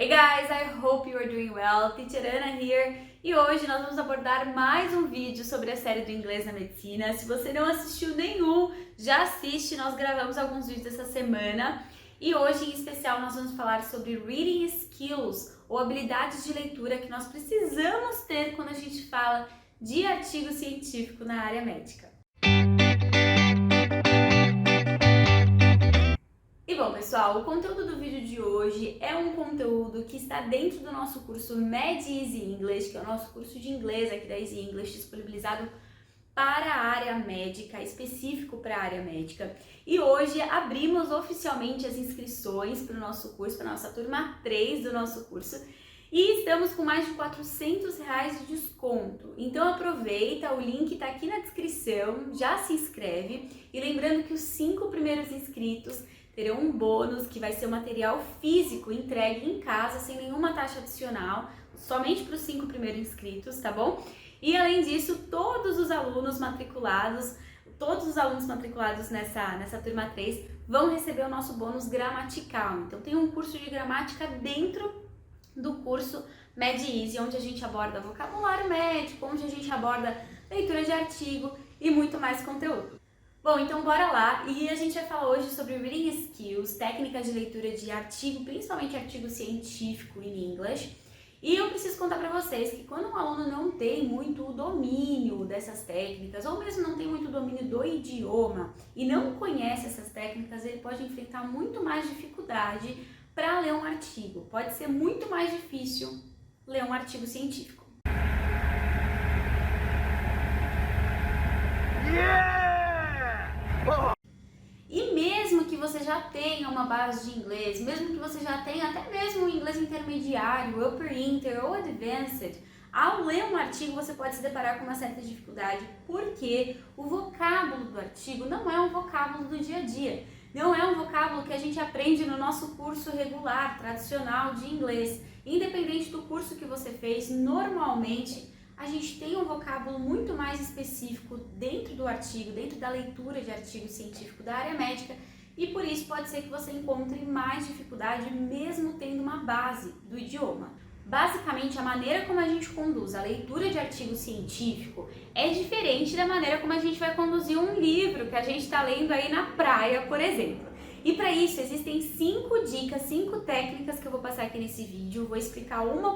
Hey guys, I hope you are doing well. Teacher Ana here. E hoje nós vamos abordar mais um vídeo sobre a série do Inglês na Medicina. Se você não assistiu nenhum, já assiste. Nós gravamos alguns vídeos essa semana. E hoje, em especial, nós vamos falar sobre Reading Skills, ou habilidades de leitura que nós precisamos ter quando a gente fala de artigo científico na área médica. E bom, pessoal, o conteúdo do vídeo de hoje é um conteúdo que está dentro do nosso curso Med Easy English, que é o nosso curso de inglês aqui da Easy English, disponibilizado para a área médica, específico para a área médica. E hoje abrimos oficialmente as inscrições para o nosso curso, para a nossa turma 3 do nosso curso, e estamos com mais de R$400 de desconto. Então aproveita, o link está aqui na descrição, já se inscreve. E lembrando que os 5 primeiros inscritos terão um bônus, que vai ser o material físico entregue em casa, sem nenhuma taxa adicional, somente para os 5 primeiros inscritos, tá bom? E além disso, todos os alunos matriculados nessa turma 3 vão receber o nosso bônus gramatical. Então tem um curso de gramática dentro do curso Med Easy, onde a gente aborda vocabulário médico, onde a gente aborda leitura de artigo e muito mais conteúdo. Bom, então bora lá, e a gente vai falar hoje sobre Reading Skills, técnicas de leitura de artigo, principalmente artigo científico em inglês. E eu preciso contar para vocês que quando um aluno não tem muito o domínio dessas técnicas, ou mesmo não tem muito domínio do idioma e não conhece essas técnicas, ele pode enfrentar muito mais dificuldade para ler um artigo. Pode ser muito mais difícil ler um artigo científico. E mesmo que você já tenha uma base de inglês, mesmo que você já tenha até mesmo um inglês intermediário, upper inter ou advanced, ao ler um artigo você pode se deparar com uma certa dificuldade, porque o vocábulo do artigo não é um vocábulo do dia a dia, não é um vocábulo que a gente aprende no nosso curso regular, tradicional de inglês. Independente do curso que você fez, normalmente a gente tem um vocábulo muito mais específico dentro do artigo, dentro da leitura de artigo científico da área médica, e por isso pode ser que você encontre mais dificuldade mesmo tendo uma base do idioma. Basicamente, a maneira como a gente conduz a leitura de artigo científico é diferente da maneira como a gente vai conduzir um livro que a gente está lendo aí na praia, por exemplo. E para isso existem 5 dicas, 5 técnicas que eu vou passar aqui nesse vídeo, vou explicar uma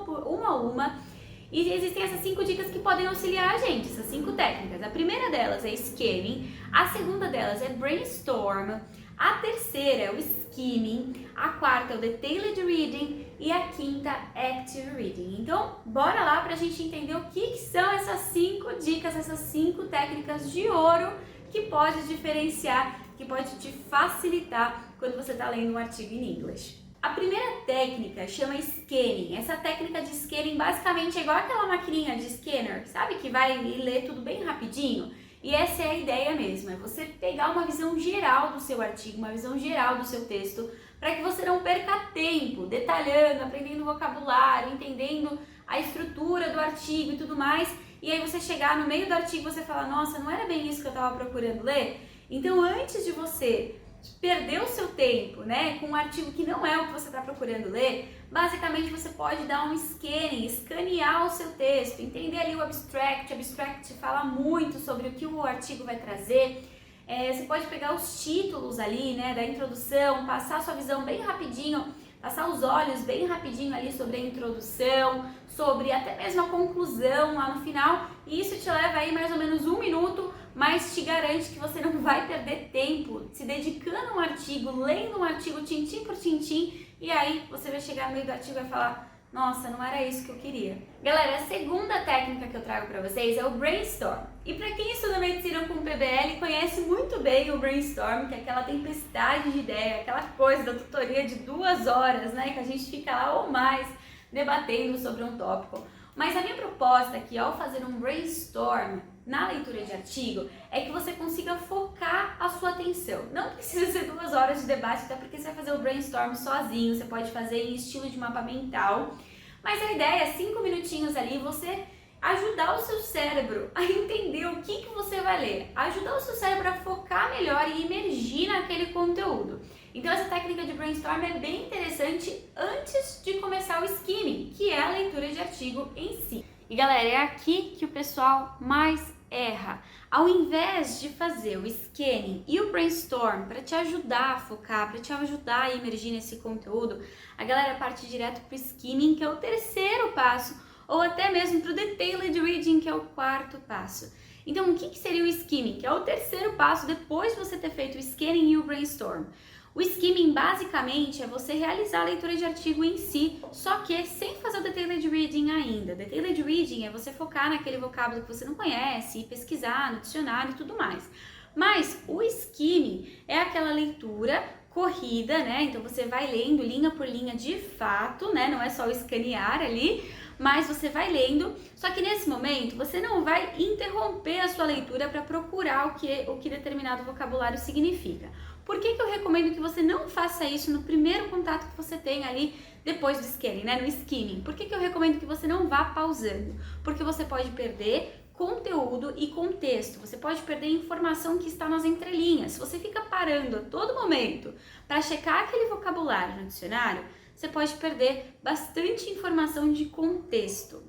a uma. E existem essas 5 dicas que podem auxiliar a gente, essas 5 técnicas. A primeira delas é scanning, a segunda delas é brainstorm, a terceira é o skimming, a quarta é o detailed reading e a quinta active reading. Então, bora lá pra gente entender o que são essas 5 dicas, essas 5 técnicas de ouro que pode diferenciar, que pode te facilitar quando você está lendo um artigo em inglês. A primeira técnica chama scanning. Essa técnica de scanning basicamente é igual aquela maquininha de scanner, sabe? Que vai ler tudo bem rapidinho. E essa é a ideia mesmo, é você pegar uma visão geral do seu artigo, uma visão geral do seu texto, para que você não perca tempo detalhando, aprendendo vocabulário, entendendo a estrutura do artigo e tudo mais. E aí você chegar no meio do artigo e você falar, nossa, não era bem isso que eu estava procurando ler? Então antes de você perder o seu tempo, né, com um artigo que não é o que você está procurando ler, basicamente você pode dar um scanning, escanear o seu texto, entender ali o abstract. O abstract fala muito sobre o que o artigo vai trazer. Você pode pegar os títulos ali, né, da introdução, passar a sua visão bem rapidinho, passar os olhos bem rapidinho ali sobre a introdução, sobre até mesmo a conclusão lá no final, e isso te leva aí mais ou menos 1 minuto, mas te garante que você não vai perder tempo se dedicando a um artigo, lendo um artigo tintim por tintim, e aí você vai chegar no meio do artigo e vai falar, nossa, não era isso que eu queria. Galera, a segunda técnica que eu trago para vocês é o brainstorm. E para quem estuda medicina com PBL, conhece muito bem o brainstorm, que é aquela tempestade de ideia, aquela coisa da tutoria de 2 horas, né, que a gente fica lá ou mais debatendo sobre um tópico. Mas a minha proposta aqui, ao fazer um brainstorm na leitura de artigo, é que você consiga focar a sua atenção. Não precisa ser 2 horas de debate, até porque você vai fazer o brainstorm sozinho, você pode fazer em estilo de mapa mental, mas a ideia é 5 minutinhos ali, você ajudar o seu cérebro a entender o que você vai ler, ajudar o seu cérebro a focar melhor e imergir naquele conteúdo. Então essa técnica de brainstorm é bem interessante antes de começar o skimming, que é a leitura de artigo em si. E galera, é aqui que o pessoal mais erra. Ao invés de fazer o scanning e o brainstorm para te ajudar a focar, para te ajudar a imergir nesse conteúdo, a galera parte direto para o skimming, que é o terceiro passo, ou até mesmo para o detailed reading, que é o quarto passo. Então, o que seria o skimming? Que é o terceiro passo depois de você ter feito o scanning e o brainstorm. O skimming, basicamente, é você realizar a leitura de artigo em si, só que sem fazer o detailed reading ainda. Detailed reading é você focar naquele vocábulo que você não conhece, e pesquisar no dicionário e tudo mais. Mas o skimming é aquela leitura corrida, né? Então você vai lendo linha por linha de fato, né? Não é só o escanear ali, mas você vai lendo, só que nesse momento você não vai interromper a sua leitura para procurar o que determinado vocabulário significa. Por que eu recomendo que você não faça isso no primeiro contato que você tem ali depois do scanning, né, no skimming? Por que eu recomendo que você não vá pausando? Porque você pode perder conteúdo e contexto, você pode perder informação que está nas entrelinhas. Se você fica parando a todo momento para checar aquele vocabulário no dicionário, você pode perder bastante informação de contexto.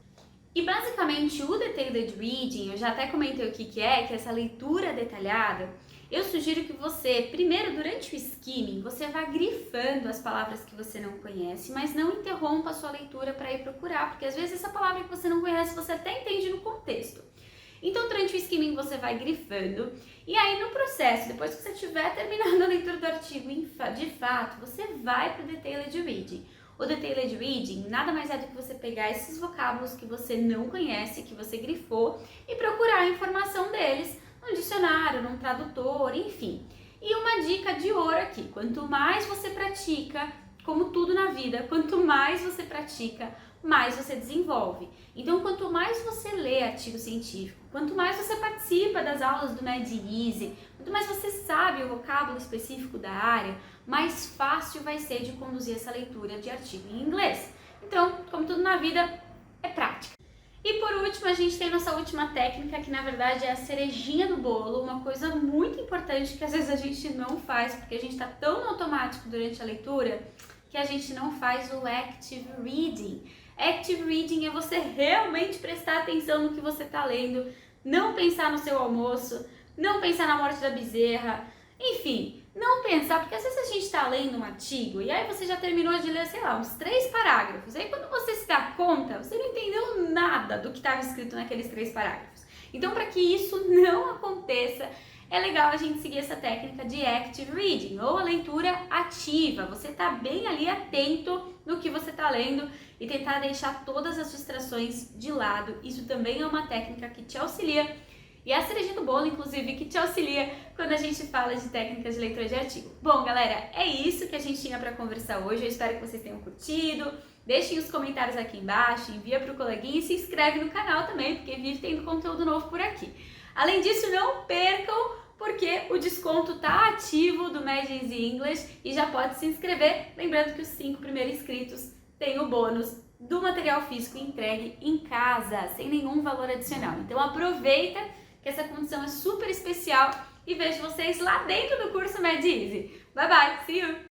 E basicamente o detailed reading, eu já até comentei o que é essa leitura detalhada. Eu sugiro que você, primeiro, durante o skimming, você vá grifando as palavras que você não conhece, mas não interrompa a sua leitura para ir procurar, porque às vezes essa palavra que você não conhece, você até entende no contexto. Então, durante o skimming, você vai grifando, e aí no processo, depois que você tiver terminado a leitura do artigo de fato, você vai para o detailed reading. O detailed reading nada mais é do que você pegar esses vocábulos que você não conhece, que você grifou, e procurar a informação deles no dicionário, num tradutor, enfim. E uma dica de ouro aqui, quanto mais você pratica, como tudo na vida, quanto mais você pratica, mais você desenvolve. Então, quanto mais você lê artigo científico, quanto mais você participa das aulas do Mad Easy, quanto mais você sabe o vocábulo específico da área, mais fácil vai ser de conduzir essa leitura de artigo em inglês. Então, como tudo na vida, é prática. E por último, a gente tem nossa última técnica, que na verdade é a cerejinha do bolo, uma coisa muito importante que às vezes a gente não faz, porque a gente está tão no automático durante a leitura, que a gente não faz o active reading. Active reading é você realmente prestar atenção no que você está lendo, não pensar no seu almoço, não pensar na morte da bezerra, enfim, não pensar, porque às vezes a gente está lendo um artigo e aí você já terminou de ler, sei lá, uns 3 parágrafos. Aí quando você se dá conta, você não entendeu nada do que estava escrito naqueles 3 parágrafos. Então, para que isso não aconteça, é legal a gente seguir essa técnica de active reading, ou a leitura ativa. Você está bem ali atento no que você está lendo e tentar deixar todas as distrações de lado. Isso também é uma técnica que te auxilia. E a cerejinha do bolo, inclusive, que te auxilia quando a gente fala de técnicas de leitura de artigo. Bom, galera, é isso que a gente tinha para conversar hoje. Eu espero que vocês tenham curtido. Deixem os comentários aqui embaixo, envia para o coleguinha e se inscreve no canal também, porque vive tendo conteúdo novo por aqui. Além disso, não percam, porque o desconto tá ativo do Mad Easy English e já pode se inscrever. Lembrando que os 5 primeiros inscritos têm o bônus do material físico entregue em casa, sem nenhum valor adicional. Então aproveita que essa condição é super especial e vejo vocês lá dentro do curso Mad Easy. Bye bye, see you!